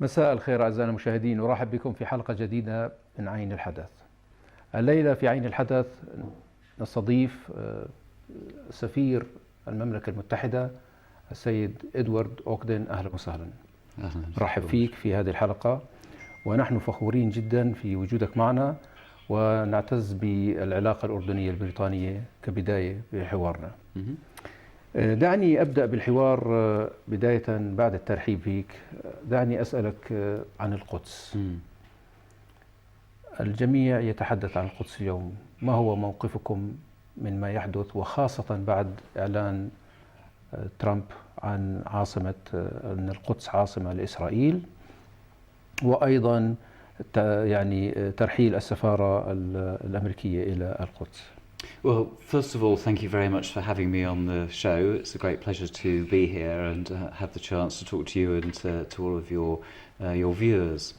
مساء الخير أعزائنا المشاهدين، أرحب بكم في حلقة جديدة من عين الحدث. الليلة في عين الحدث نستضيف سفير المملكة المتحدة السيد ادوارد اوكدين. أهلا وسهلا. رحب فيك في هذه الحلقة، ونحن فخورين جدا في وجودك معنا، ونعتز بالعلاقة الأردنية البريطانية كبداية بحوارنا. دعني أبدأ بالحوار بداية بعد الترحيب فيك. دعني أسألك عن القدس. الجميع يتحدث عن القدس اليوم، ما هو موقفكم من ما يحدث، وخاصة بعد إعلان ترامب عن أن القدس عاصمة لإسرائيل، وأيضا ترحيل السفارة الأمريكية إلى القدس؟ Well, first of all, thank you very much for having me on the show. It's a great pleasure to be here and have the chance to talk to you and to all of your viewers.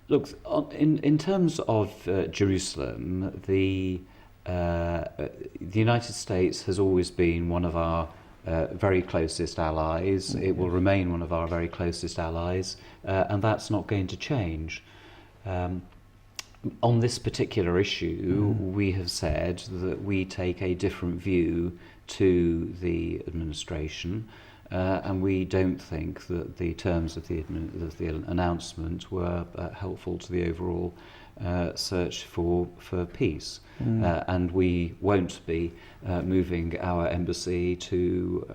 Look, in terms of Jerusalem, the United States has always been one of our very closest allies. It will remain one of our very closest allies, and that's not going to change. On this particular issue, we have said that we take a different view to the administration, and we don't think that the terms of the announcement were helpful to the overall search for peace. And we won't be moving our embassy to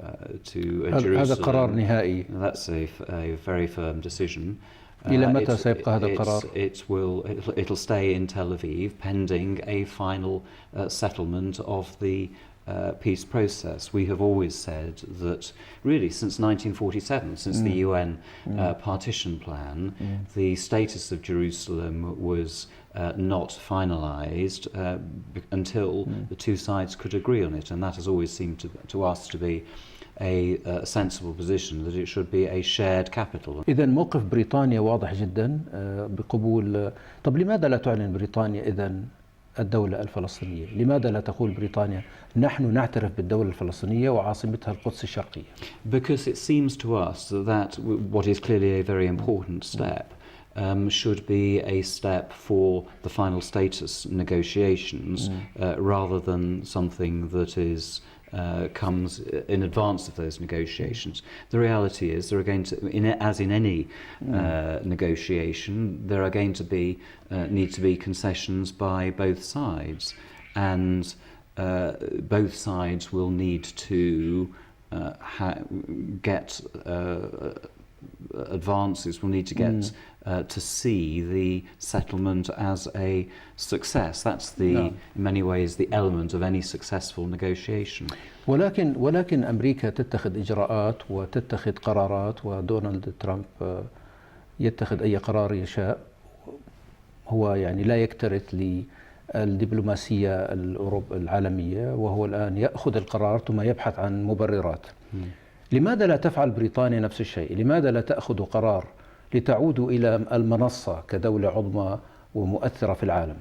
Jerusalem. هذا قرار نهائي. That's a very firm decision. إلى متى سيبقى هذا القرار؟ It'll stay in Tel Aviv pending a final settlement of the peace process. We have always said that really since 1947, since the UN partition plan, the status of Jerusalem was not finalised until the two sides could agree on it, and that has always seemed to us to be a sensible position, that it should be a shared capital. إذن موقف بريطانيا واضح جدا بقبول. طب لماذا لا تعلن بريطانيا إذن الدولة الفلسطينية؟ لماذا لا تقول بريطانيا نحن نعترف بالدولة الفلسطينية وعاصمتها القدس الشرقية؟ Because it seems to us that what is clearly a very important step should be a step for the final status negotiations rather than something that is comes in advance of those negotiations. The reality is there are going to, as in any negotiation, there are going to be need to be concessions by both sides, and both sides will need to get advances. Will need to get to see the settlement as a success. That's in many ways the element of any successful negotiation. ولكن أمريكا تتخذ إجراءات وتتخذ قرارات، ودونالد ترامب يتخذ أي قرار يشاء. هو لا يكترث للدبلوماسية العالمية، وهو الآن يأخذ القرار ثم يبحث عن مبررات. لماذا لا تفعل بريطانيا نفس الشيء؟ لماذا لا تأخذ قرار لتعودوا إلى المنصة كدولة عظمى ومؤثرة في العالم؟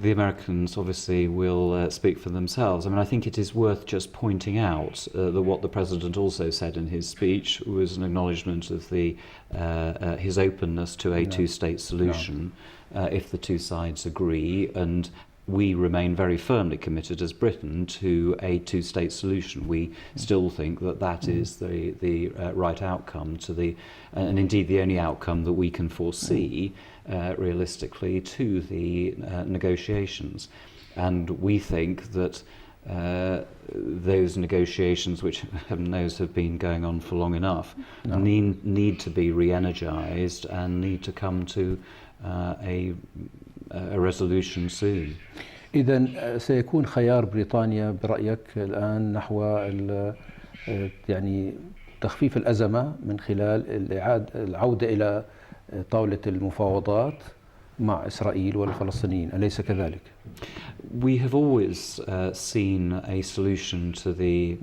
The Americans obviously will speak for themselves. I mean, I think it is worth just pointing out that what the President also said in his speech was an acknowledgement of his openness to a two-state solution if the two sides agree, and we remain very firmly committed as Britain to a two-state solution. We still think that that is the right outcome and indeed the only outcome that we can foresee realistically to the negotiations. And we think that those negotiations, which heaven knows have been going on for long enough, need to be re-energized and need to come to a resolution soon. إذن سيكون خيار بريطانيا برأيك الآن نحو تخفيف الأزمة من خلال العودة إلى طاولة المفاوضات مع إسرائيل والفلسطينيين، أليس كذلك؟ We have always seen a solution to the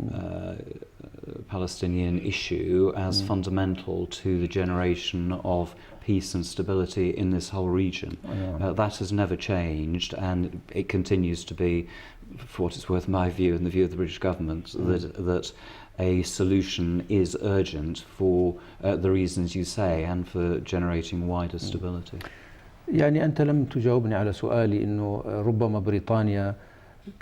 Palestinian issue as fundamental to the generation of peace and stability in this whole region. That has never changed, and it continues to be, for what it's worth, my view and the view of the British government, that a solution is urgent for the reasons you say and for generating wider stability. يعني أنت لم تجاوبني على سؤالي إنه ربما بريطانيا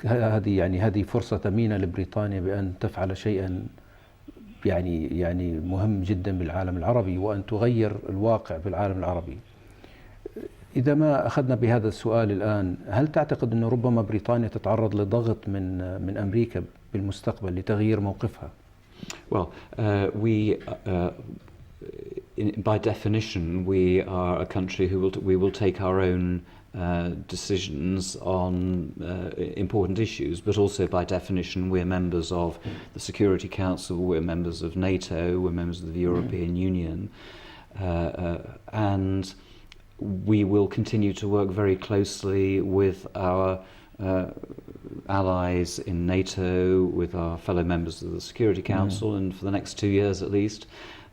هذه فرصة ثمينة لبريطانيا بأن تفعل شيئا يعني مهم جدا بالعالم العربي وأن تغير الواقع بالعالم العربي. إذا ما أخذنا بهذا السؤال الآن، هل تعتقد أنه ربما بريطانيا تتعرض لضغط من أمريكا بالمستقبل لتغيير موقفها؟ Well, by definition, we are a country we will take our own decisions on important issues, but also by definition we're members of the Security Council, we're members of NATO, we're members of the European Union, and we will continue to work very closely with our allies in NATO, with our fellow members of the Security Council, and for the next 2 years at least,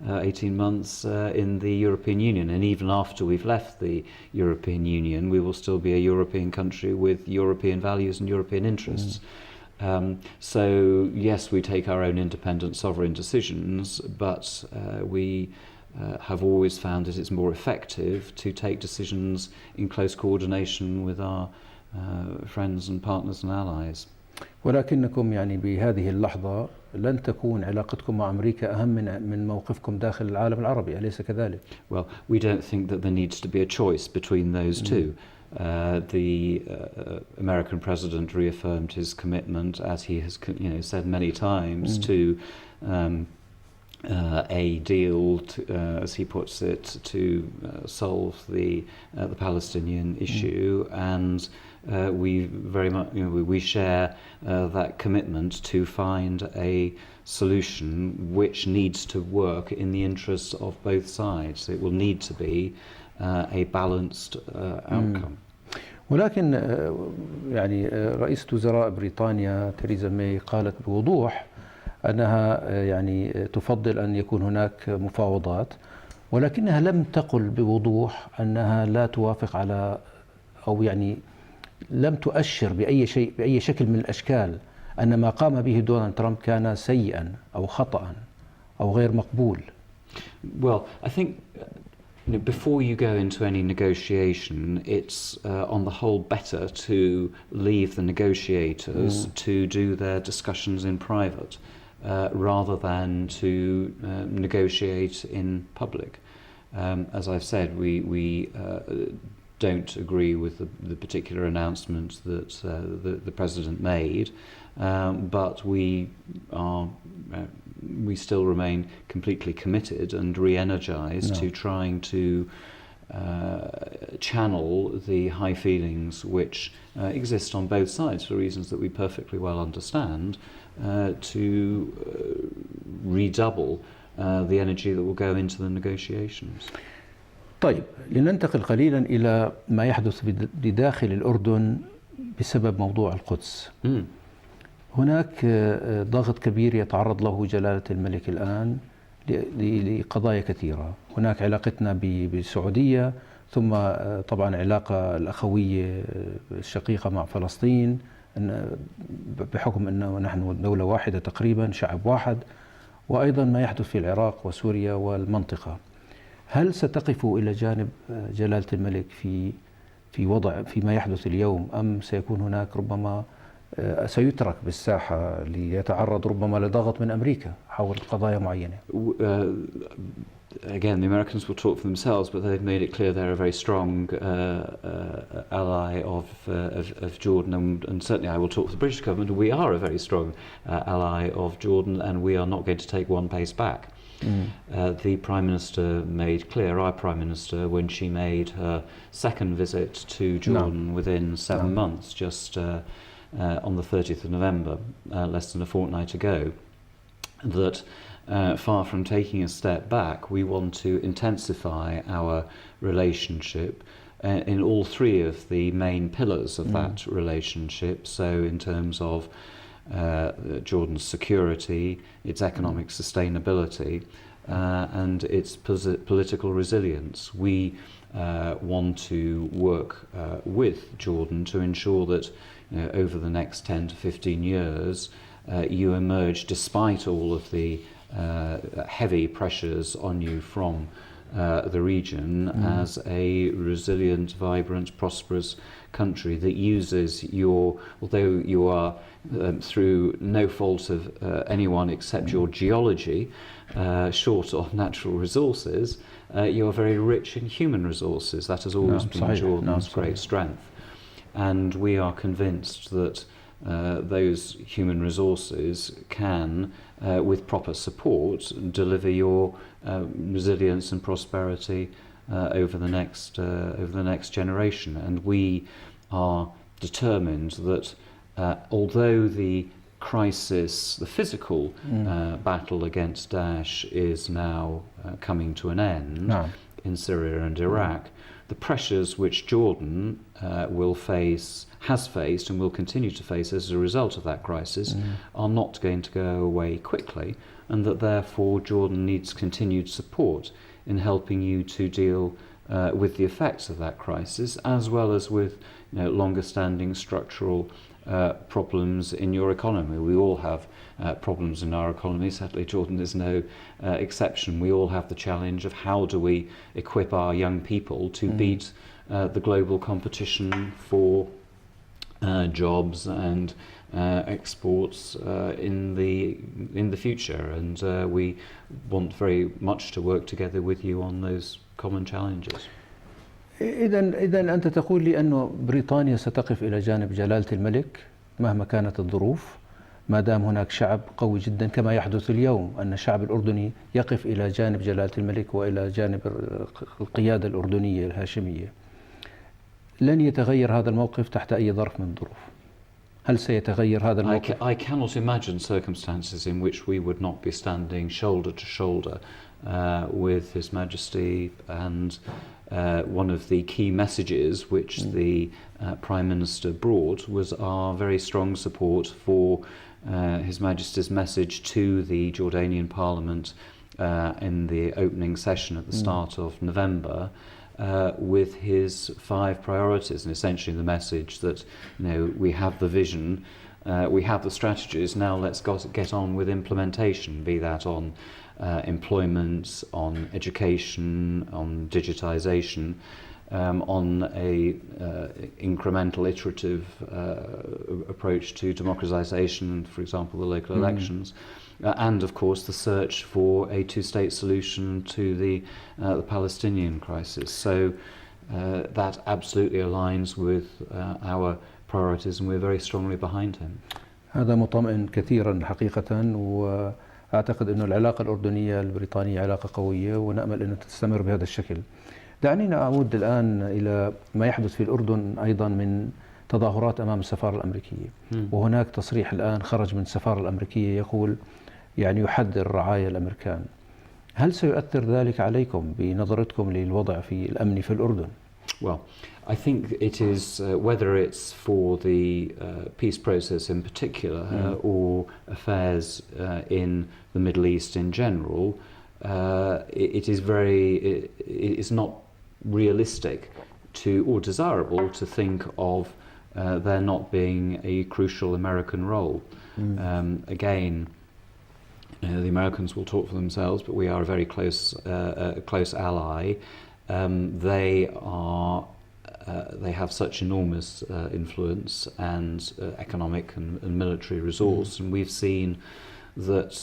18 months in the European Union. And even after we've left the European Union, we will still be a European country with European values and European interests. So yes, we take our own independent sovereign decisions, but we have always found that it's more effective to take decisions in close coordination with our friends and partners and allies. ولكنكم يعني بهذه اللحظة لن تكون علاقتكم مع أمريكا أهم من موقفكم داخل العالم العربي، أليس كذلك؟ Well, we don't think that there needs to be a choice between those two. The American president reaffirmed his commitment, as he has said many times, to a deal, as he puts it, to solve the Palestinian issue, and we very much we share that commitment to find a solution which needs to work in the interests of both sides. It will need to be a balanced outcome. ولكن يعني رئيسة وزراء بريطانيا تريزا ماي قالت بوضوح أنها يعني تفضل أن يكون هناك مفاوضات، ولكنها لم تقل بوضوح أنها لا توافق على أو يعني لم تؤشر بأي شكل من الأشكال أن ما قام به دونالد ترامب كان سيئا أو خطأ أو غير مقبول. Well, I think before you go into any negotiation, it's on the whole better to leave the negotiators to do their discussions in private rather than to negotiate in public. As I've said, we don't agree with the particular announcement that the president made, but we still remain completely committed and re-energized to trying to channel the high feelings which exist on both sides for reasons that we perfectly well understand, to redouble the energy that will go into the negotiations. طيب، لننتقل قليلا إلى ما يحدث بداخل الأردن بسبب موضوع القدس. هناك ضغط كبير يتعرض له جلالة الملك الآن لقضايا كثيرة. هناك علاقتنا بالسعودية، ثم طبعا علاقة الأخوية الشقيقة مع فلسطين بحكم أنه نحن دولة واحدة تقريبا، شعب واحد، وأيضا ما يحدث في العراق وسوريا والمنطقة. هل ستقفوا إلى جانب جلالة الملك فيما يحدث اليوم، أم سيكون هناك ربما سيترك بالساحة ليتعرض ربما لضغط من أمريكا حول قضايا معينة؟ Again, the Americans will talk for themselves, but they've made it clear they're a very strong ally of Jordan, and certainly I will talk for the British government. We are a very strong ally of Jordan, and we are not going to take one pace back. The Prime Minister made clear, our Prime Minister, when she made her second visit to Jordan within 7 months, just on the 30th of November, less than a fortnight ago, that far from taking a step back, we want to intensify our relationship in all three of the main pillars of that relationship. So in terms of Jordan's security, its economic sustainability, and its political resilience. We want to work with Jordan to ensure that over the next 10 to 15 years you emerge, despite all of the heavy pressures on you from the region, as a resilient, vibrant, prosperous country that uses although you are through no fault of anyone except your geology, short of natural resources, you are very rich in human resources. That has always been Jordan's great strength. And we are convinced that those human resources can, with proper support, deliver your resilience and prosperity over the next generation. And we are determined that although the crisis, the physical battle against Daesh is now coming to an end in Syria and Iraq, the pressures which Jordan has faced and will continue to face as a result of that crisis are not going to go away quickly, and that therefore Jordan needs continued support in helping you to deal with the effects of that crisis, as well as with longer standing structural problems in your economy. We all have problems in our economy. Certainly Jordan is no exception. We all have the challenge of how do we equip our young people to beat the global competition for jobs and exports in the future, and we want very much to work together with you on those common challenges. إذا أنت تقول لي أنه بريطانيا ستقف إلى جانب جلالة الملك مهما كانت الظروف، ما دام هناك شعب قوي جدا كما يحدث اليوم، أن الشعب الأردني يقف إلى جانب جلالة الملك وإلى جانب القيادة الأردنية الهاشمية. لن يتغير هذا الموقف تحت أي ظرف من الظروف. هل سيتغير هذا الموقف؟ I cannot imagine circumstances in which we would not be standing shoulder to shoulder with His Majesty, and one of the key messages which the Prime Minister brought was our very strong support for His Majesty's message to the Jordanian Parliament in the opening session at the start of November, with his 5 priorities, and essentially the message that we have the vision, we have the strategies, now let's get on with implementation, be that on employment, on education, on digitization, on a incremental, iterative approach to democratization, for example, the local elections, and of course the search for a two-state solution to the Palestinian crisis. So that absolutely aligns with our priorities, and we're very strongly behind him. هذا مطمئن كثيرا حقيقة، وأعتقد أن العلاقة الأردنية البريطانية علاقة قوية، ونأمل أن تستمر بهذا الشكل. دعني أعود الآن إلى ما يحدث في الأردن أيضا من تظاهرات أمام السفارة الأمريكية، وهناك تصريح الآن خرج من السفارة الأمريكية يقول يحذر رعايا الأمريكان. هل سيؤثر ذلك عليكم بنظرتكم للوضع في الأمن في الأردن؟ Well, I think it is, whether it's for the peace process in particular or affairs in the Middle East in general, it is not realistic or desirable to think of there not being a crucial American role. Again, the Americans will talk for themselves, but we are a very close ally. They have such enormous influence and economic and military resource, and we've seen that,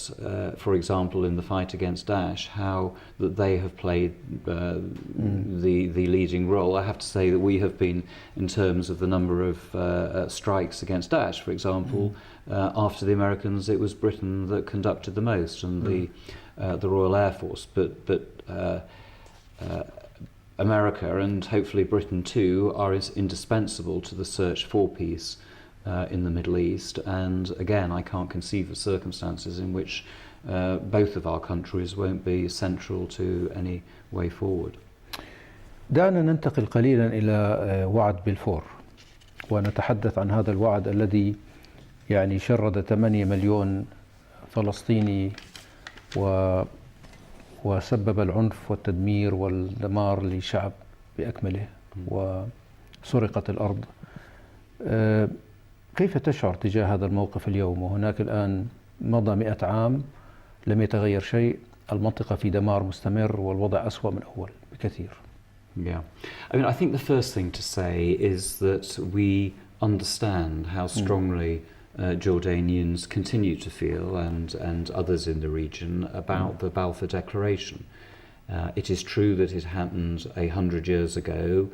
for example, in the fight against Daesh, how that they have played the leading role. I have to say that we have been, in terms of the number of strikes against Daesh, for example, after the Americans, it was Britain that conducted the most, and the Royal Air Force. But America, and hopefully Britain too, are indispensable to the search for peace in the Middle East. And again, I can't conceive of circumstances in which both of our countries won't be central to any way forward. دعنا ننتقل قليلا إلى وعد بلفور، ونتحدث عن هذا الوعد الذي شرد 8 مليون فلسطيني وسبب العنف والتدمير والدمار لشعب بأكمله، وسرقت الأرض. كيف تشعر تجاه هذا الموقف اليوم وهناك الآن مضى 100 عام لم يتغير شيء، المنطقة في دمار مستمر والوضع أسوأ من أول بكثير؟ Yeah. I mean, I think the first thing to say is that we understand how strongly Jordanians continue to feel, and others in the region, about the Balfour Declaration. It is true that it happened 100 years ago.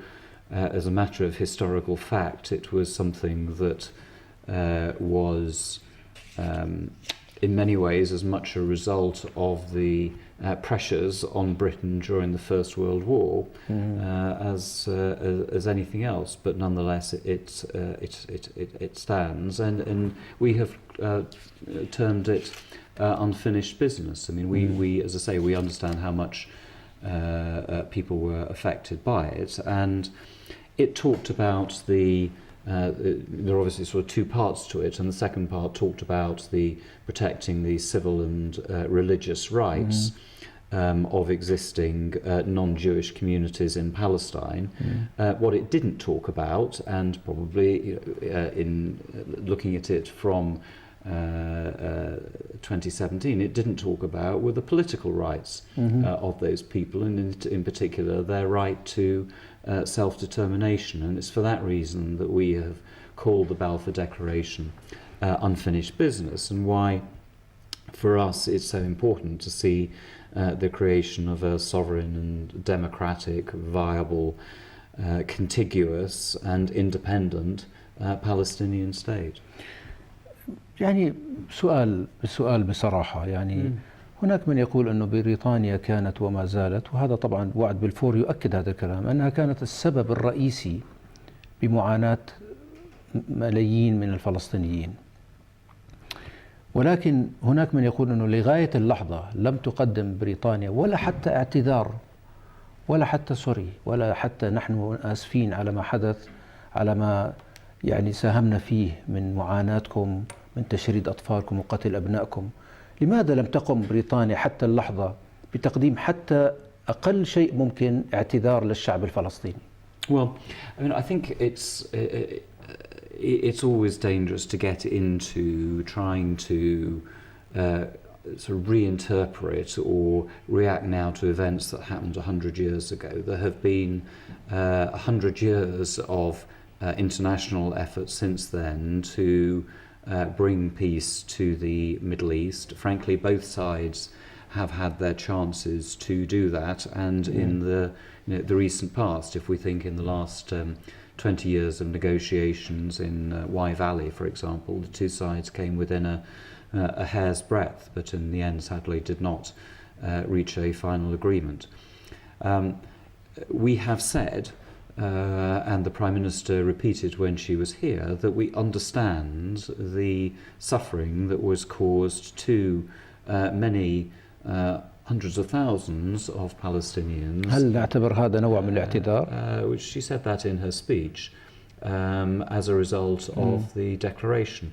As a matter of historical fact, it was something that was in many ways as much a result of the pressures on Britain during the First World War as anything else. But nonetheless, it stands, and we have termed it unfinished business. I mean, we, as I say, we understand how much people were affected by it, and it talked about there are obviously sort of two parts to it, and the second part talked about the protecting the civil and religious rights of existing non-Jewish communities in Palestine. What it didn't talk about, and probably in looking at it from 2017, it didn't talk about were the political rights of those people, and in particular their right to self-determination. And it's for that reason that we have called the Balfour Declaration unfinished business, and why for us it's so important to see the creation of a sovereign and democratic, viable, contiguous and independent Palestinian state. يعني سؤال بصراحة، يعني هناك من يقول أنه بريطانيا كانت وما زالت، وهذا طبعا وعد بلفور يؤكد هذا الكلام، أنها كانت السبب الرئيسي بمعاناة ملايين من الفلسطينيين. ولكن هناك من يقول أنه لغاية اللحظة لم تقدم بريطانيا ولا حتى اعتذار، ولا حتى سوري، ولا حتى نحن آسفين على ما حدث، على ما يعني ساهمنا فيه من معاناتكم، من تشريد أطفالكم وقتل أبنائكم. لماذا لم تقم بريطانيا حتى اللحظة بتقديم حتى أقل شيء ممكن اعتذار للشعب الفلسطيني؟ Well, I mean, I think it's always dangerous to get into trying to sort of reinterpret or react now to events that happened 100 years ago. There have been 100 years of international efforts since then to bring peace to the Middle East. Frankly, both sides have had their chances to do that, and in the recent past, if we think in the last 20 years of negotiations in Wye Valley, for example, the two sides came within a hair's breadth, but in the end, sadly, did not reach a final agreement. We have said, and the Prime Minister repeated when she was here, that we understand the suffering that was caused to many hundreds of thousands of Palestinians. هل نعتبر هذا نوع من الاعتذار؟ Which she said that in her speech as a result of the declaration.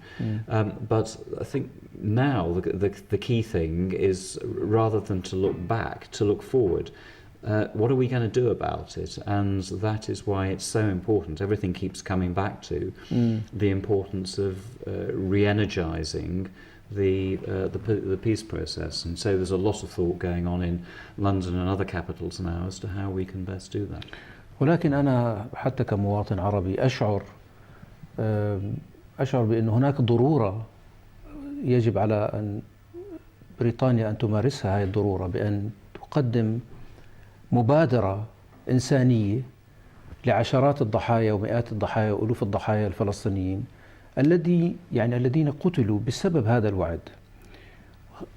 But I think now the key thing is, rather than to look back, to look forward. What are we going to do about it? And that is why it's so important. Everything keeps coming back to the importance of re-energizing the peace process. And so there's a lot of thought going on in London and other capitals now as to how we can best do that. ولكن أنا حتى كمواطن عربي أشعر بأن هناك ضرورة يجب على أن بريطانيا أن تمارسها، هذه الضرورة بأن تقدم مبادرة إنسانية لعشرات الضحايا ومئات الضحايا وألوف الضحايا الفلسطينيين الذين قتلوا بسبب هذا الوعد.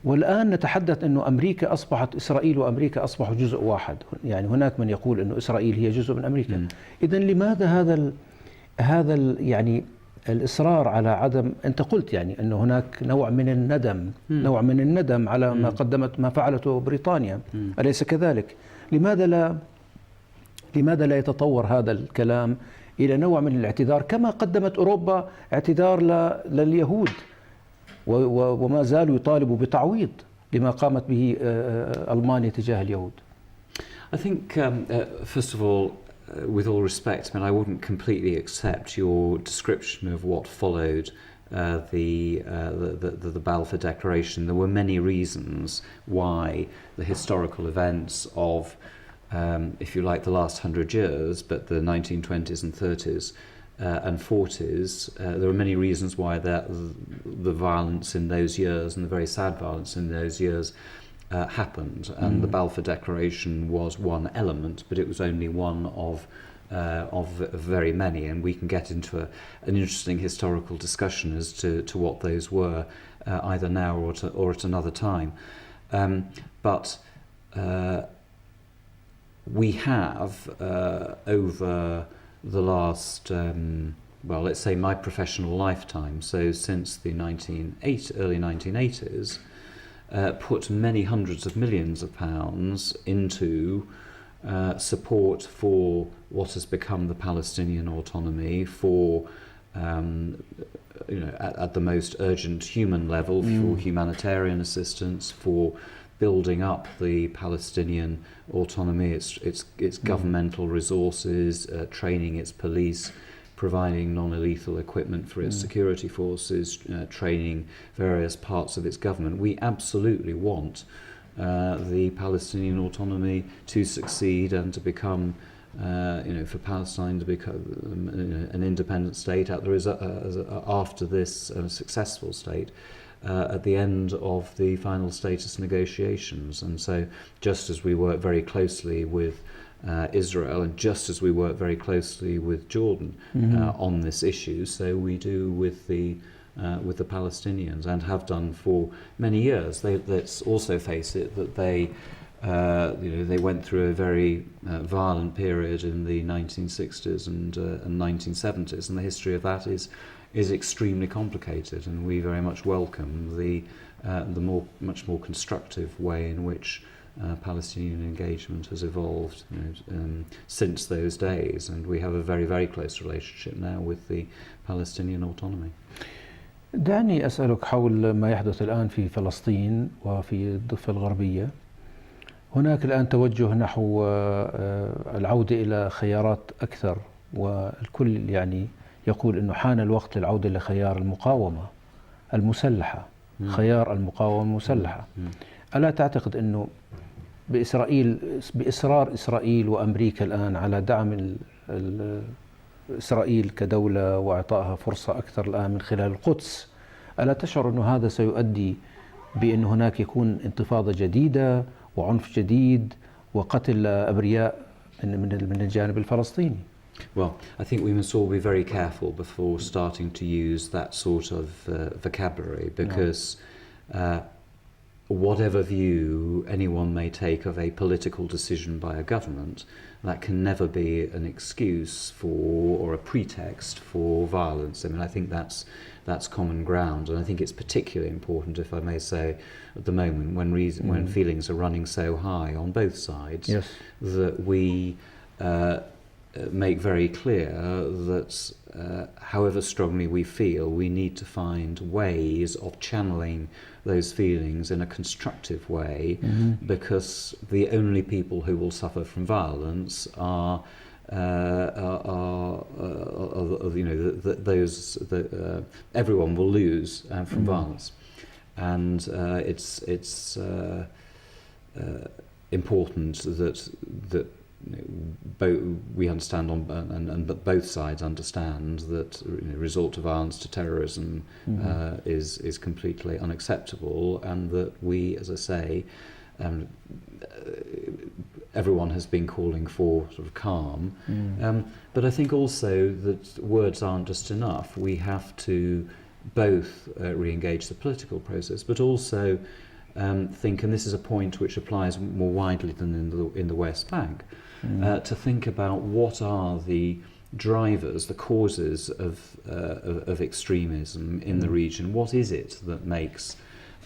والآن نتحدث أنه أمريكا أصبحت، إسرائيل وأمريكا أصبحوا جزء واحد. يعني هناك من يقول أنه إسرائيل هي جزء من أمريكا. إذن لماذا هذا يعني الإصرار على عدم، أنت قلت يعني أنه هناك نوع من الندم على ما فعلته بريطانيا، أليس كذلك؟ لماذا لا يتطور هذا الكلام إلى نوع من الاعتذار كما قدمت أوروبا اعتذار لليهود، وما زالوا يطالبوا بتعويض لما قامت به ألمانيا تجاه اليهود؟ I think, first of all, with all respect, I mean, I wouldn't completely accept your description of what followed the Balfour Declaration. There were many reasons why the historical events of, if you like, the last 100 years, but the 1920s and 30s and 40s, there were many reasons why the violence in those years, and the very sad violence in those years, happened. And the Balfour Declaration was one element, but it was only one of very many, and we can get into an interesting historical discussion as to what those were, either now or at another time. But we have, over the last, let's say my professional lifetime, so since the early 1980s, put many hundreds of millions of pounds into support for what has become the Palestinian autonomy, for at the most urgent human level, for humanitarian assistance, for building up the Palestinian autonomy, its governmental resources, training its police, providing non-lethal equipment for its security forces, training various parts of its government. We absolutely want the Palestinian autonomy to succeed and to become, for Palestine to become an independent state after this successful state at the end of the final status negotiations. And so just as we work very closely with Israel, and just as we work very closely with Jordan on this issue, so we do with the Palestinians, and have done for many years. Let's also face it that they went through a very violent period in the 1960s and 1970s, and the history of that is extremely complicated, and we very much welcome the much more constructive way in which Palestinian engagement has evolved since those days, and we have a very, very close relationship now with the Palestinian autonomy. دعني أسألك حول ما يحدث الآن في فلسطين وفي الضفة الغربية. هناك الآن توجه نحو العودة إلى خيارات أكثر، والكل يقول أنه حان الوقت للعودة لخيار المقاومة المسلحة، خيار المقاومة المسلحة. ألا تعتقد أنه بإصرار إسرائيل وأمريكا الآن على دعم إسرائيل كدولة وإعطائها فرصة أكثر الآن من خلال القدس، ألا تشعر أنه هذا سيؤدي بأن هناك يكون انتفاضة جديدة وعنف جديد وقتل أبرياء من الجانب الفلسطيني؟ Well, I think we must all be very careful before starting to use that sort of vocabulary, because whatever view anyone may take of a political decision by a government, that can never be an excuse for or a pretext for violence. I mean, I think that's common ground, and I think it's particularly important, if I may say, at the moment when feelings are running so high on both sides, yes, that we make very clear that however strongly we feel, we need to find ways of channeling those feelings in a constructive way, because the only people who will suffer from violence are those that everyone will lose from violence, and it's important that we understand and that both sides understand that resort to violence, to terrorism, is completely unacceptable, and that we, as I say, everyone has been calling for sort of calm. But I think also that words aren't just enough. We have to both re-engage the political process, but also think, and this is a point which applies more widely than in the West Bank, to think about what are the drivers, the causes of extremism in the region. What is it that makes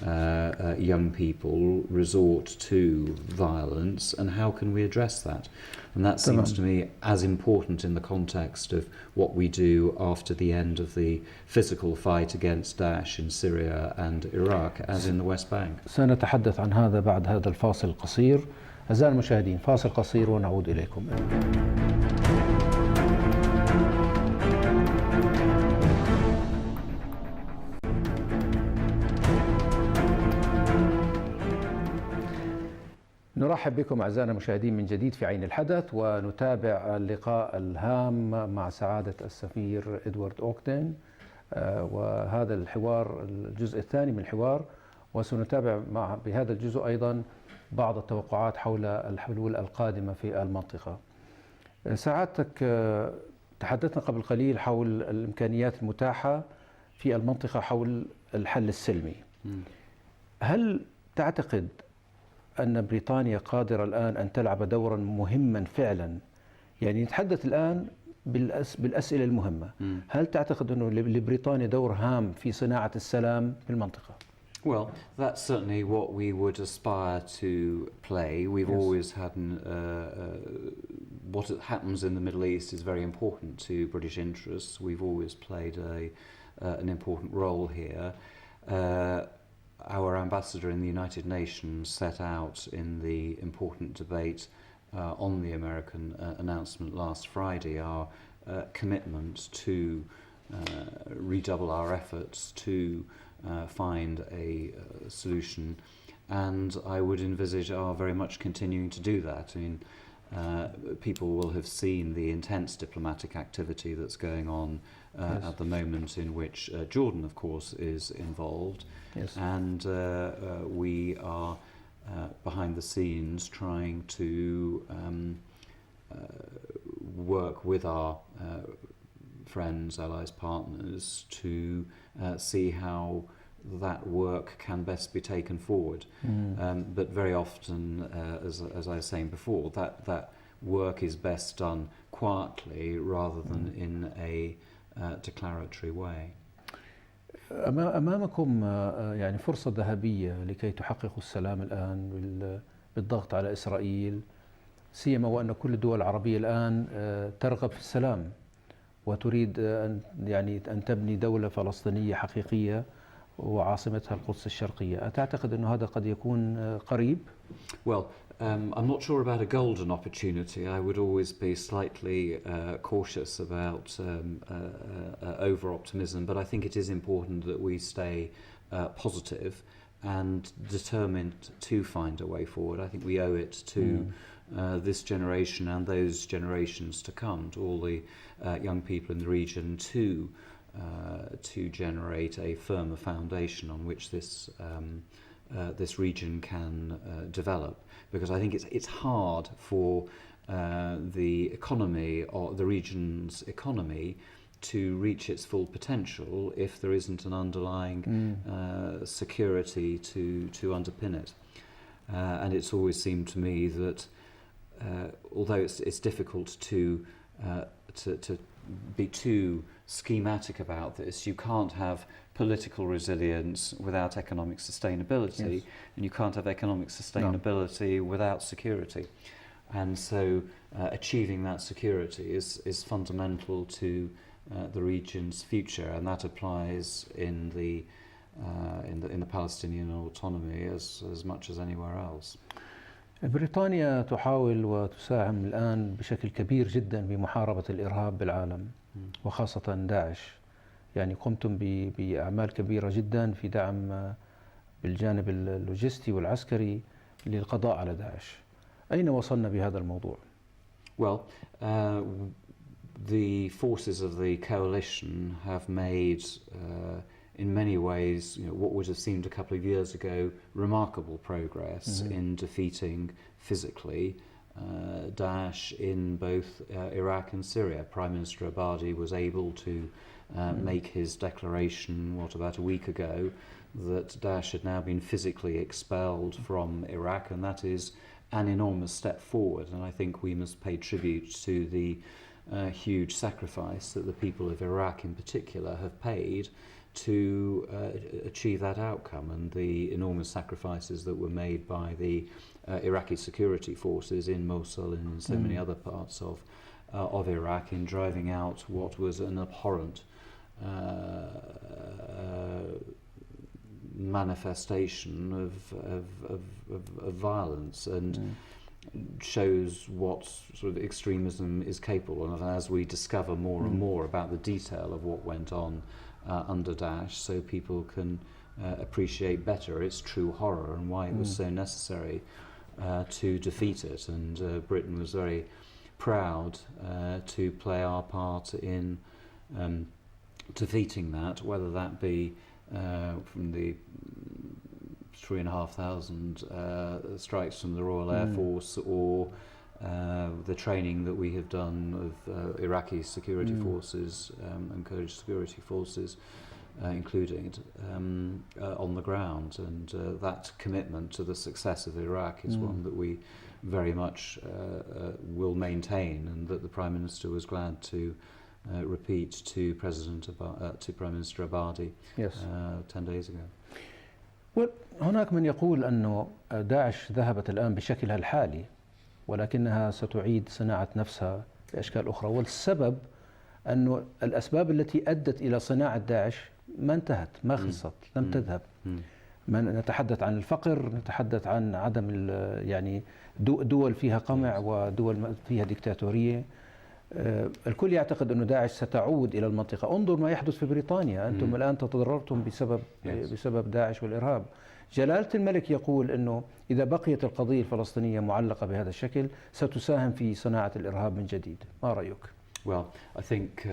young people resort to violence, and how can we address that? And that seems to me as important in the context of what we do after the end of the physical fight against Daesh in Syria and Iraq as in the West Bank. سنتحدث عن هذا بعد هذا الفاصل القصير. أعزائي المشاهدين، فاصل قصير ونعود إليكم. نرحب بكم أعزائنا المشاهدين من جديد في عين الحدث، ونتابع اللقاء الهام مع سعادة السفير ادوارد اوكدين، وهذا الحوار الجزء الثاني من الحوار، وسنتابع بهذا الجزء أيضا بعض التوقعات حول الحلول القادمة في المنطقة. سعادتك تحدثنا قبل قليل حول الإمكانيات المتاحة في المنطقة حول الحل السلمي. هل تعتقد أن بريطانيا قادرة الآن أن تلعب دورا مهما فعلا؟ يعني نتحدث الآن بالأسئلة المهمة. هل تعتقد أنه لبريطانيا دور هام في صناعة السلام في المنطقة؟ Well, that's certainly what we would aspire to play. We've always had what happens in the Middle East is very important to British interests. We've always played an important role here. Our ambassador in the United Nations set out in the important debate on the American announcement last Friday our commitment to redouble our efforts to find a solution, and I would envisage our very much continuing to do that. I mean, people will have seen the intense diplomatic activity that's going on at the moment, in which Jordan, of course, is involved. Yes. And we are behind the scenes trying to work with our friends, allies, partners to see how that work can best be taken forward. But very often, as I was saying before, that work is best done quietly rather than in a declaratory way. أمامكم يعني فرصة ذهبية لكي تحققوا السلام الآن بالضغط على إسرائيل، سيما وأن كل الدول العربية الآن ترغب في السلام وتريد أن تبني دولة فلسطينية حقيقية وعاصمتها القدس الشرقية. أتعتقد أن هذا قد يكون قريب؟ Well, I'm not sure about a golden opportunity. I would always be slightly cautious about over-optimism, but I think it is important that we stay positive and determined to find a way forward. I think we owe it to this generation and those generations to come, to all the young people in the region, to generate a firmer foundation on which this region can develop. Because I think it's hard for the economy or the region's economy to reach its full potential if there isn't an underlying security to underpin it. And it's always seemed to me that although it's difficult to be too schematic about this, you can't have political resilience without economic sustainability, and you can't have economic sustainability without security. And so achieving that security is fundamental to the region's future, and that applies in the Palestinian autonomy as much as anywhere else. بريطانيا تحاول وتساهم الآن بشكل كبير جدا بمحاربة الإرهاب بالعالم وخاصة داعش. يعني قمتم بأعمال كبيرة جدا في دعم بالجانب اللوجستي والعسكري للقضاء على داعش. أين وصلنا بهذا الموضوع؟ Well, the forces of the coalition have made in many ways, what would have seemed a couple of years ago remarkable progress in defeating physically Daesh in both Iraq and Syria. Prime Minister Abadi was able to make his declaration, about a week ago, that Daesh had now been physically expelled from Iraq, and that is an enormous step forward. And I think we must pay tribute to the huge sacrifice that the people of Iraq in particular have paid to achieve that outcome, and the enormous sacrifices that were made by the Iraqi security forces in Mosul and in so many other parts of Iraq in driving out what was an abhorrent manifestation of violence. And shows what sort of extremism is capable of, and as we discover more and more about the detail of what went on under Daesh, so people can appreciate better its true horror and why it was so necessary to defeat it. And Britain was very proud to play our part in defeating that, whether that be from the 3,500 strikes from the Royal Air Force, or the training that we have done of Iraqi security forces and Kurdish security forces included on the ground. And that commitment to the success of Iraq is one that we very much will maintain, and that the Prime Minister was glad to repeat to Prime Minister Abadi 10 days ago. هناك من يقول أنه داعش ذهبت الآن بشكلها الحالي، ولكنها ستعيد صناعة نفسها بأشكال أخرى، والسبب أنه الأسباب التي أدت إلى صناعة داعش ما انتهت، ما خلصت، لم تذهب. نتحدث عن الفقر، نتحدث عن عدم يعني دول فيها قمع ودول فيها ديكتاتورية. الكل يعتقد أن داعش ستعود إلى المنطقة. انظر ما يحدث في بريطانيا، أنتم الآن تضررتم بسبب داعش والإرهاب. جلالة الملك يقول أنه إذا بقيت القضية الفلسطينية معلقة بهذا الشكل ستساهم في صناعة الإرهاب من جديد. ما رأيك؟ Well, I think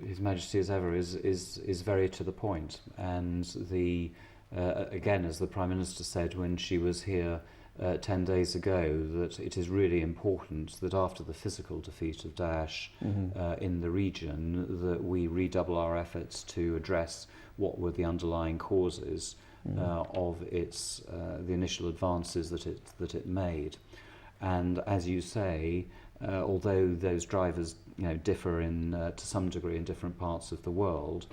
His Majesty, as ever, is very to the point. And again, as the Prime Minister said when she was here 10 days ago, that it is really important that after the physical defeat of Daesh in the region, that we redouble our efforts to address what were the underlying causes of the initial advances that it made. And as you say, although those drivers differ to some degree in different parts of the world,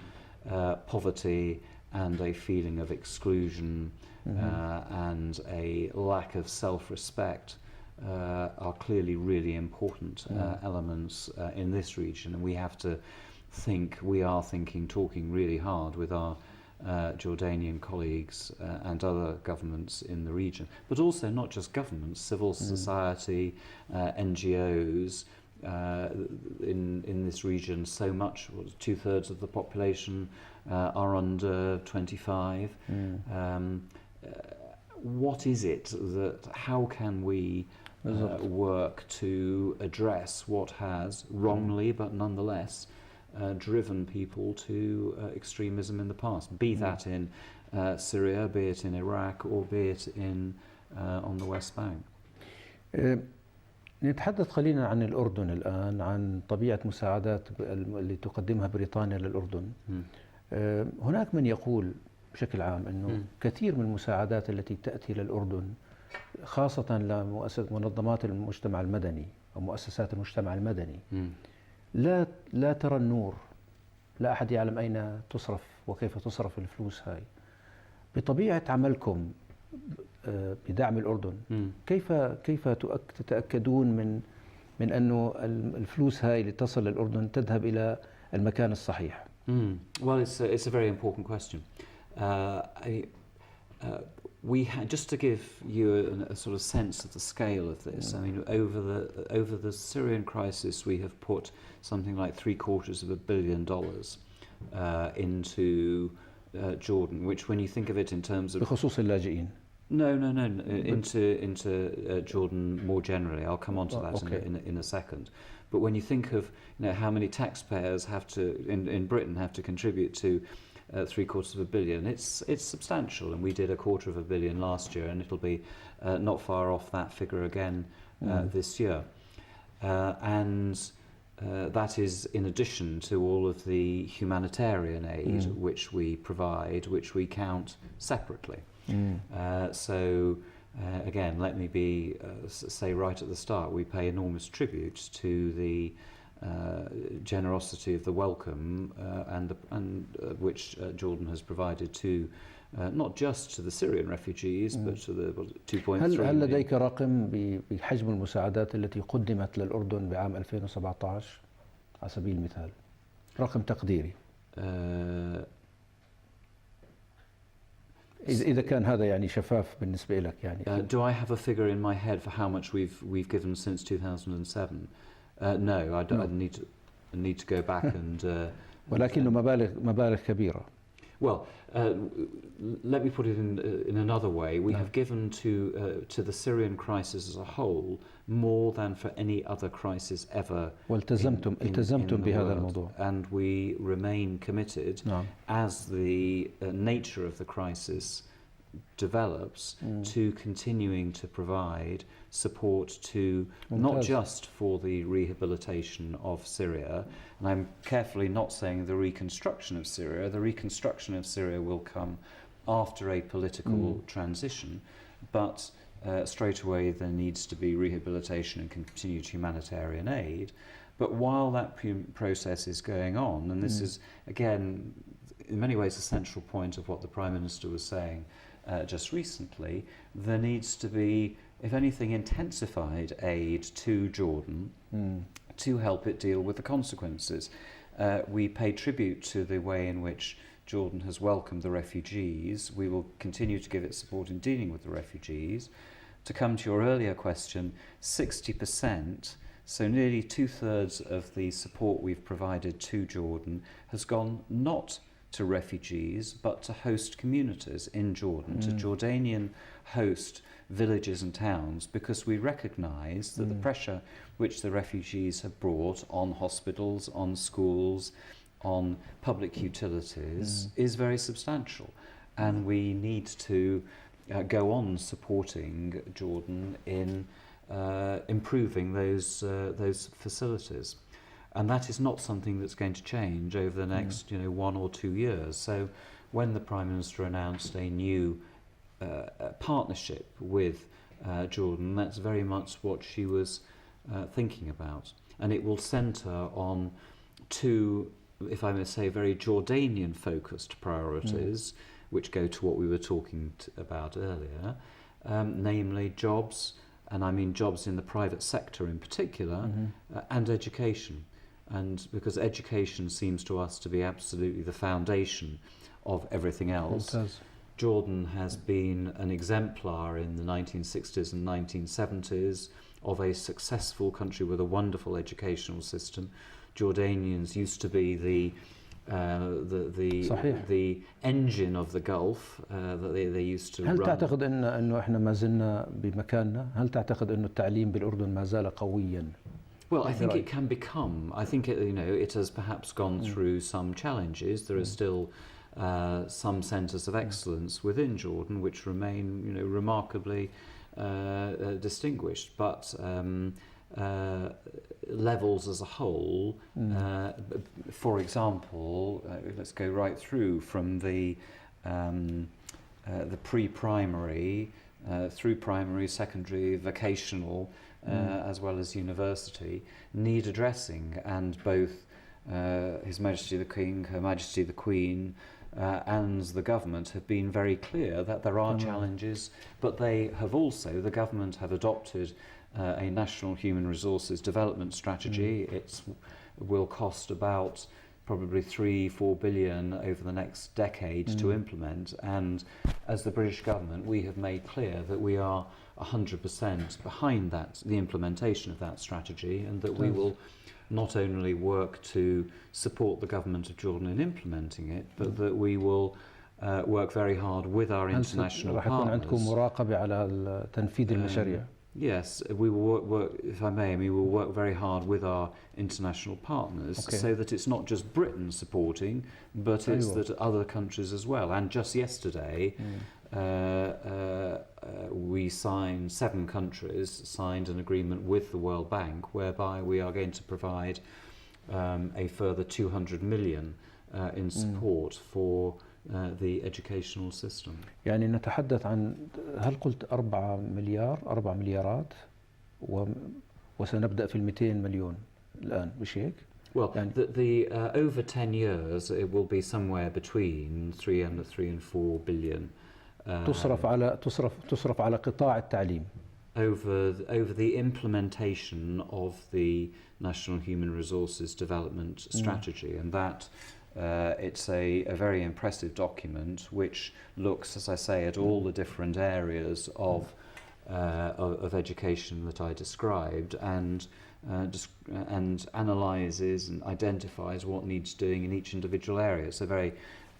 poverty and a feeling of exclusion and a lack of self-respect are clearly really important elements in this region. And we have to talking really hard with our Jordanian colleagues and other governments in the region, but also not just governments, civil society, NGOs in this region. So much, 2/3 of the population are under 25. What is it how can we work to address what has wrongly but nonetheless driven people to extremism in the past, be that in Syria, be it in Iraq, or be it on the West Bank? نتحدث قليلا عن الأردن الآن، عن طبيعة مساعدات اللي تقدمها بريطانيا للأردن. هناك من يقول بشكل عام أنه كثير من المساعدات التي تأتي للأردن، خاصة لمنظمات المجتمع المدني أو مؤسسات المجتمع المدني، لا ترى النور، لا أحد يعلم أين تصرف وكيف تصرف الفلوس هاي. بطبيعة عملكم بدعم الأردن، كيف تتأكدون من أنه الفلوس هاي اللي تصل للأردن تذهب إلى المكان الصحيح؟ Well, it's a very important question. Just to give you a sort of sense of the scale of this, I mean, over the Syrian crisis, we have put something like $750 million into Jordan, which, when you think of it in terms of بخصوص اللاجئين. No, into Jordan more generally. I'll come on to that in a second. But when you think of how many taxpayers in Britain have to contribute to $750 million, it's substantial, and we did $250 million last year, and it'll be not far off that figure again this year. And that is in addition to all of the humanitarian aid which we provide, which we count separately. So again, let me say right at the start, we pay enormous tribute to the generosity of the welcome and which Jordan has provided to not just to the Syrian refugees but to the 2.3 هل لديك رقم بحجم المساعدات التي قدمت للأردن بعام 2017 على سبيل المثال؟ رقم تقديري. إذا كان هذا يعني شفاف بالنسبة لك يعني. Do I have a figure in my head for how much we've given since 2007? No, I need to go back and. ولكنه مبالغ كبيرة. Well, let me put it in another way. We have given to the Syrian crisis as a whole more than for any other crisis ever. والتزمتم بهذا الموضوع. And we remain committed as the nature of the crisis develops to continuing to provide support to not just for the rehabilitation of Syria, and I'm carefully not saying the reconstruction of Syria. The reconstruction of Syria will come after a political transition, but straight away there needs to be rehabilitation and continued humanitarian aid. But while that process is going on, and this is again in many ways a central point of what the Prime Minister was saying just recently, there needs to be, if anything, intensified aid to Jordan to help it deal with the consequences. We pay tribute to the way in which Jordan has welcomed the refugees. We will continue to give it support in dealing with the refugees. To come to your earlier question, 60%, so nearly 2/3 of the support we've provided to Jordan has gone not to refugees, but to host communities in Jordan, to Jordanian host villages and towns, because we recognise that the pressure which the refugees have brought on hospitals, on schools, on public utilities is very substantial. And we need to go on supporting Jordan in improving those facilities. And that is not something that's going to change over the next 1 or 2 years. So when the Prime Minister announced a new partnership with Jordan, that's very much what she was thinking about. And it will centre on two, if I may say, very Jordanian focused priorities, which go to what we were talking about earlier, namely jobs, and I mean jobs in the private sector in particular, and education. And because education seems to us to be absolutely the foundation of everything else. Jordan has been an exemplar in the 1960s and 1970s of a successful country with a wonderful educational system. Jordanians used to be the engine of the Gulf that they used to هل run. تعتقد إنه إحنا ما زلنا بمكاننا؟ هل تعتقد إنه التعليم بالأردن ما زال قويا؟ Well, I think it can become. I think it has perhaps gone through some challenges. There are still some centres of excellence within Jordan which remain, remarkably distinguished. But levels as a whole, for example, let's go right through from the pre-primary through primary, secondary, vocational, as well as university, need addressing, and both His Majesty the King, Her Majesty the Queen, and the government have been very clear that there are challenges, but they have also, the government have adopted a national human resources development strategy. It will cost about probably 3-4 billion over the next decade to implement, and as the British government we have made clear that we are 100% behind the implementation of that strategy, and that we will not only work to support the government of Jordan in implementing it, but that we will work very hard with our international راح يكون عندكم partners. مراقبة على تنفيذ المشاريع. Yes, we will work, if I may, we will work very hard with our international partners, so that it's not just Britain supporting, but it's that other countries as well. And just yesterday, we signed, 7 countries signed an agreement with the World Bank whereby we are going to provide a further 200 million in support for the educational system. يعني نتحدث عن، هل قلت 4 مليارات وسنبدأ في 200 مليون الآن، مش هيك؟ Well, the over 10 years it will be somewhere between 3 and 4 billion. تصرف على قطاع التعليم. Over the implementation of the National Human Resources Development Strategy, and that It's a very impressive document which looks, as I say, at all the different areas of education that I described, and analyses and identifies what needs doing in each individual area. It's a very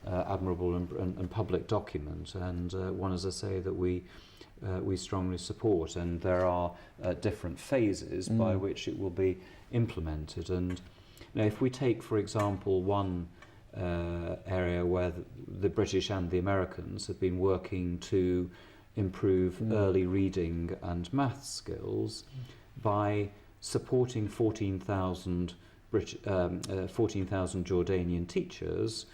admirable and public document, and one, as I say, that we strongly support. And there are different phases by which it will be implemented. And if we take, for example, one area where the British and the Americans have been working to improve early reading and maths skills by supporting 14,000 Jordanian teachers.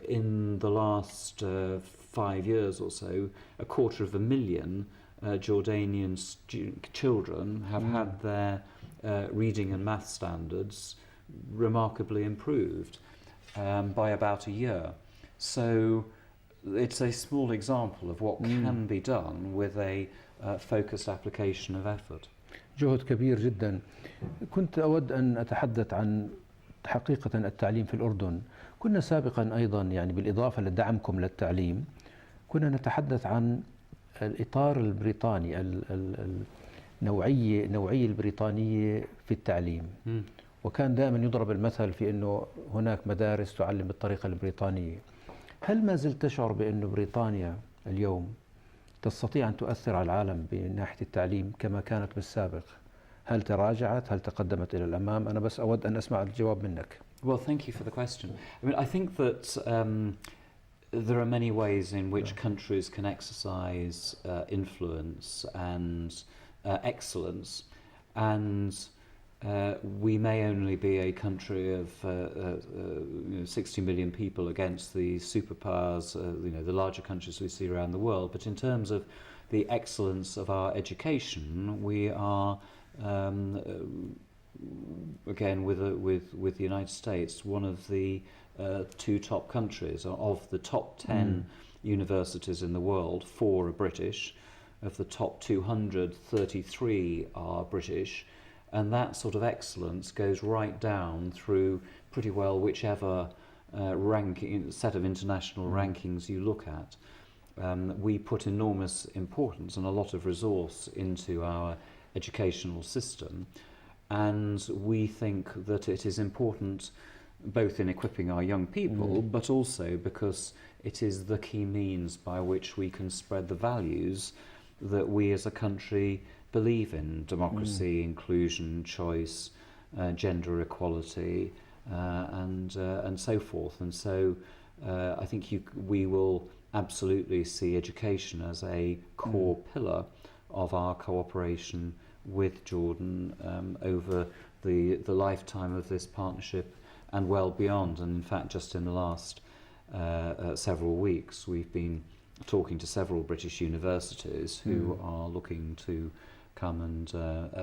In the last 5 years or so, 250,000 Jordanian children have had their reading and math standards remarkably improved by about a year. So it's a small example of what can be done with a focused application of effort. جهد كبير جدا. كنت أود أن أتحدث عن حقيقة التعليم في الأردن. كنا سابقا أيضا يعني بالإضافة لدعمكم للتعليم كنا نتحدث عن الإطار البريطاني، النوعية البريطانية في التعليم. وكان دائما يضرب المثل في أنه هناك مدارس تعلم بالطريقة البريطانية. هل ما زلت تشعر بأن بريطانيا اليوم تستطيع أن تؤثر على العالم من ناحية التعليم كما كانت بالسابق؟ هل تراجعت؟ هل تقدمت إلى الأمام؟ أنا بس أود أن أسمع الجواب منك. Well, thank you for the question. I mean, I think that there are many ways in which countries can exercise influence and excellence, and we may only be a country of 60 million people against the superpowers, the larger countries we see around the world. But in terms of the excellence of our education, we are again with the United States, one of the two top countries. Of the top 10 universities in the world, 4 are British. Of the top 200, 33 are British. And that sort of excellence goes right down through pretty well whichever set of international rankings you look at. We put enormous importance and a lot of resource into our educational system, and we think that it is important both in equipping our young people, but also because it is the key means by which we can spread the values that we as a country believe in: democracy, inclusion, choice, gender equality, and so forth. And so I think we will absolutely see education as a core pillar of our cooperation with Jordan over the lifetime of this partnership and well beyond. And in fact, just in the last several weeks, we've been talking to several British universities who are looking to come and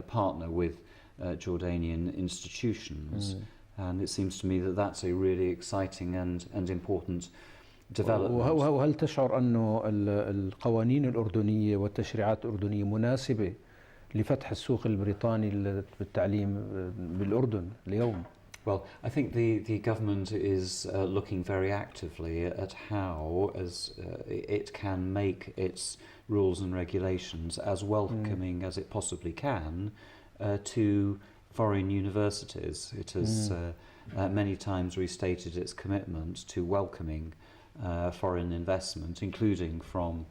partner with Jordanian institutions. And it seems to me that that's a really exciting and important development. وهل تشعر أنه القوانين الأردنية والتشريعات الأردنية مناسبة لفتح السوق البريطاني للتعليم بالأردن اليوم؟ Well, I think the government is looking very actively at how it can make its rules and regulations as welcoming as it possibly can to foreign universities. It has many times restated its commitment to welcoming foreign investment, including from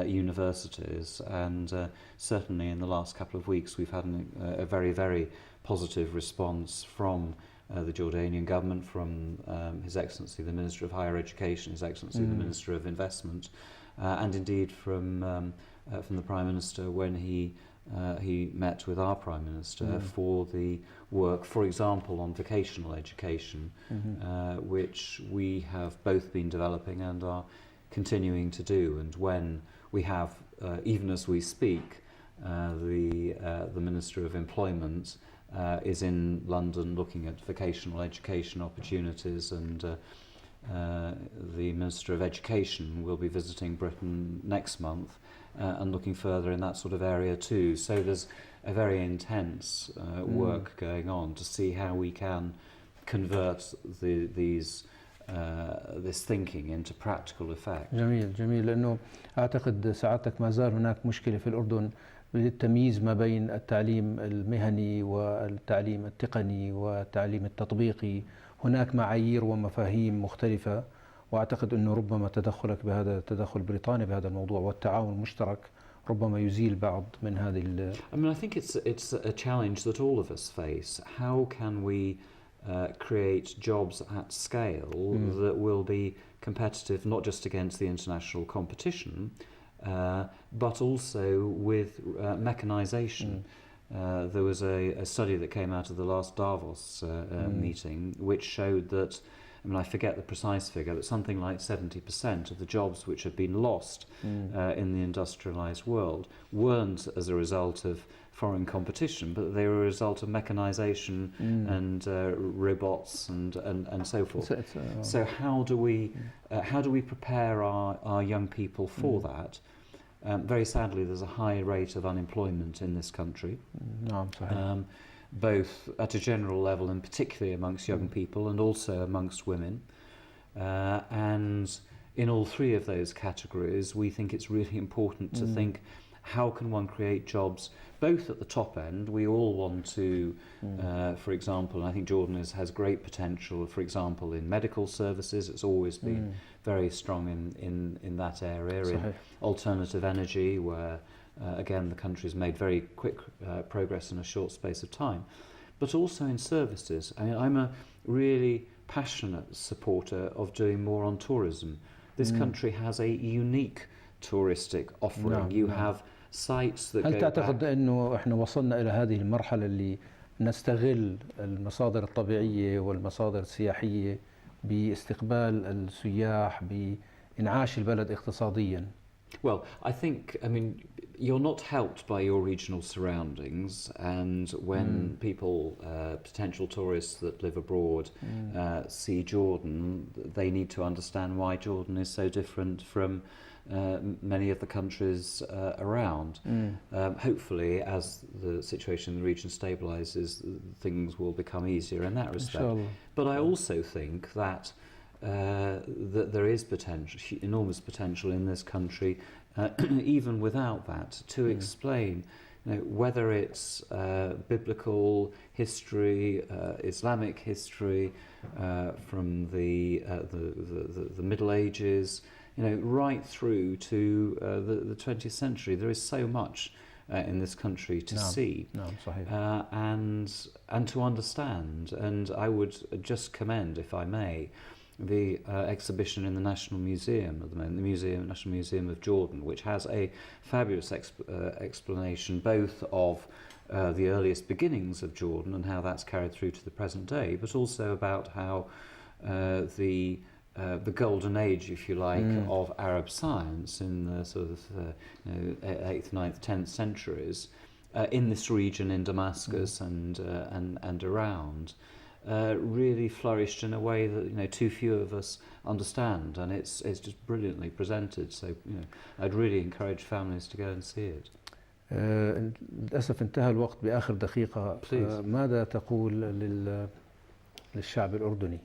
universities, and certainly in the last couple of weeks we've had a very, very positive response from the Jordanian government, from His Excellency the Minister of Higher Education, His Excellency the Minister of Investment, and indeed from the Prime Minister when he met with our Prime Minister for the work, for example, on vocational education, which we have both been developing and are continuing to do. And when we have, even as we speak, the Minister of Employment is in London looking at vocational education opportunities, and the Minister of Education will be visiting Britain next month and looking further in that sort of area too. So there's a very intense work going on to see how we can convert this thinking into practical effect. جميل جميل، لأنه أعتقد سعادتك ما زال هناك مشكلة في الأردن بالتمييز ما بين التعليم المهني والتعليم التقني والتعليم التطبيقي. هناك معايير ومفاهيم مختلفة، وأعتقد أنه ربما تدخلك بهذا التدخل البريطاني بهذا الموضوع والتعاون المشترك ربما يزيل بعض من هذه I mean, I think it's a challenge that all of us face. How can we create jobs at scale that will be competitive not just against the international competition, but also with mechanization. There was a study that came out of the last Davos meeting which showed that, I mean, I forget the precise figure, but something like 70% of the jobs which have been lost in the industrialized world weren't as a result of foreign competition, but they were a result of mechanization and robots and so forth. So how do we prepare our young people for that? Very sadly, there's a high rate of unemployment in this country, both at a general level and particularly amongst young people and also amongst women. And in all three of those categories, we think it's really important to think, how can one create jobs both at the top end? We all want to, for example, I think Jordan has great potential, for example, in medical services. It's always been very strong in that area. In alternative energy, where again the country's made very quick progress in a short space of time, but also in services. I mean, I'm a really passionate supporter of doing more on tourism. This country has a unique touristic offering. You have sites that هل تعتقد أنه إحنا وصلنا إلى هذه المرحلة اللي نستغل المصادر الطبيعية والمصادر السياحية باستقبال السياح بإنعاش البلد اقتصاديا؟ Well, I think, I mean, you're not helped by your regional surroundings, and when people, potential tourists that live abroad, see Jordan, they need to understand why Jordan is so different from many of the countries around. Hopefully, as the situation in the region stabilises, things will become easier in that respect. But I also think that that there is potential, enormous potential in this country, even without that, to explain, you know, whether it's biblical history, Islamic history, from the Middle Ages, you know, right through to the 20th century. There is so much in this country to see and to understand. And I would just commend, if I may, the exhibition in the National Museum at the moment, the National Museum of Jordan, which has a fabulous explanation both of the earliest beginnings of Jordan and how that's carried through to the present day, but also about how the golden age, if you like, of Arab science in the sort of 8th, 9th, 10th centuries in this region, in Damascus and around, really flourished in a way that, you know, too few of us understand, and it's just brilliantly presented. So, you know, I'd really encourage families to go and see it. للأسف انتهى الوقت بآخر دقيقة. ماذا تقول للشعب الأردني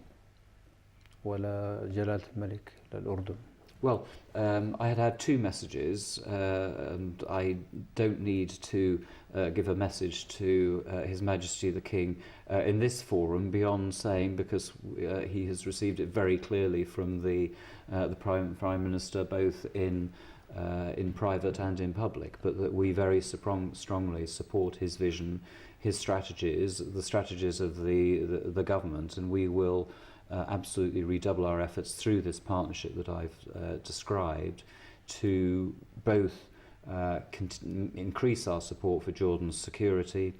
ولجلالة الملك للأردن؟ Well, I had two messages, and I don't need to give a message to His Majesty the King in this forum beyond saying, because he has received it very clearly from the Prime Minister, both in private and in public, but that we very strongly support his vision, his strategies, the strategies of the government, and we will absolutely redouble our efforts through this partnership that I've described to both increase our support for Jordan's security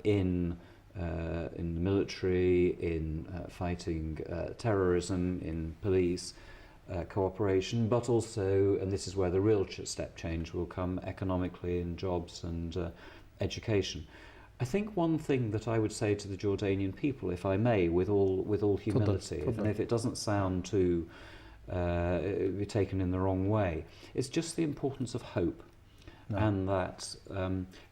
in the military, in fighting terrorism, in police cooperation, but also, and this is where the real step change will come, economically in jobs and education. I think one thing that I would say to the Jordanian people, if I may, with all humility, and if it doesn't sound to be taken in the wrong way, it's just the importance of hope. And that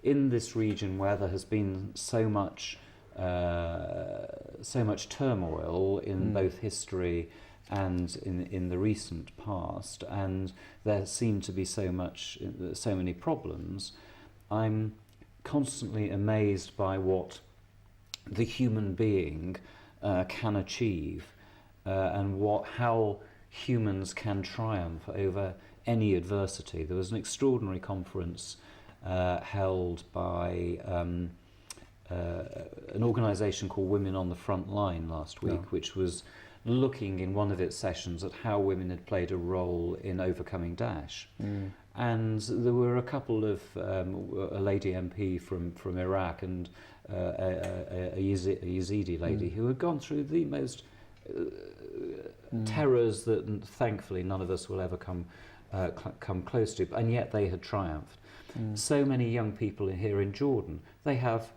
in this region where there has been so much so much turmoil in both history and in the recent past, and there seem to be so many problems. I'm constantly amazed by what the human being can achieve, and how humans can triumph over any adversity. There was an extraordinary conference held by an organisation called Women on the Front Line last week, which was looking in one of its sessions at how women had played a role in overcoming Daesh. And there were a couple of, a lady MP from Iraq and a Yazidi lady who had gone through the most terrors that thankfully none of us will ever come close to, and yet they had triumphed. So many young people here in Jordan, they have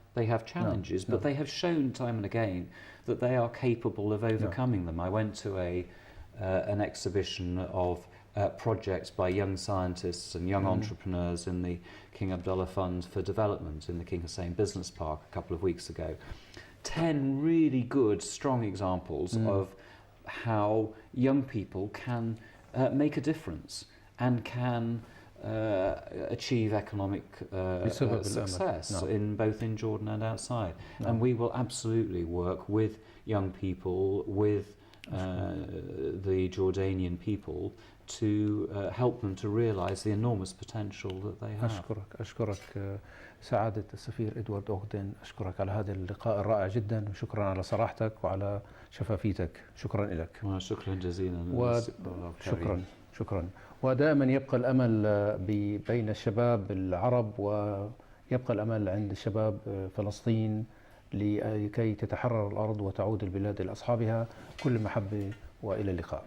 challenges, but they have shown time and again that they are capable of overcoming them. I went to an exhibition of projects by young scientists and young entrepreneurs in the King Abdullah Fund for Development in the King Hussein Business Park a couple of weeks ago. 10 really good, strong examples of how young people can make a difference and can achieve economic success both in Jordan and outside. And we will absolutely work with young people, with the Jordanian people, to help them to realise the enormous potential that they have. أشكرك سعادة السفير ادوارد اوكدين، أشكرك على هذا اللقاء الرائع جدا، وشكرا على صراحتك وعلى شفافيتك. شكرا لك. شكرا جزيلا. شكرا. ودائما يبقى الأمل بين الشباب العرب، ويبقى الأمل عند الشباب فلسطين لكي تتحرر الأرض وتعود البلاد لأصحابها. كل محبة وإلى اللقاء.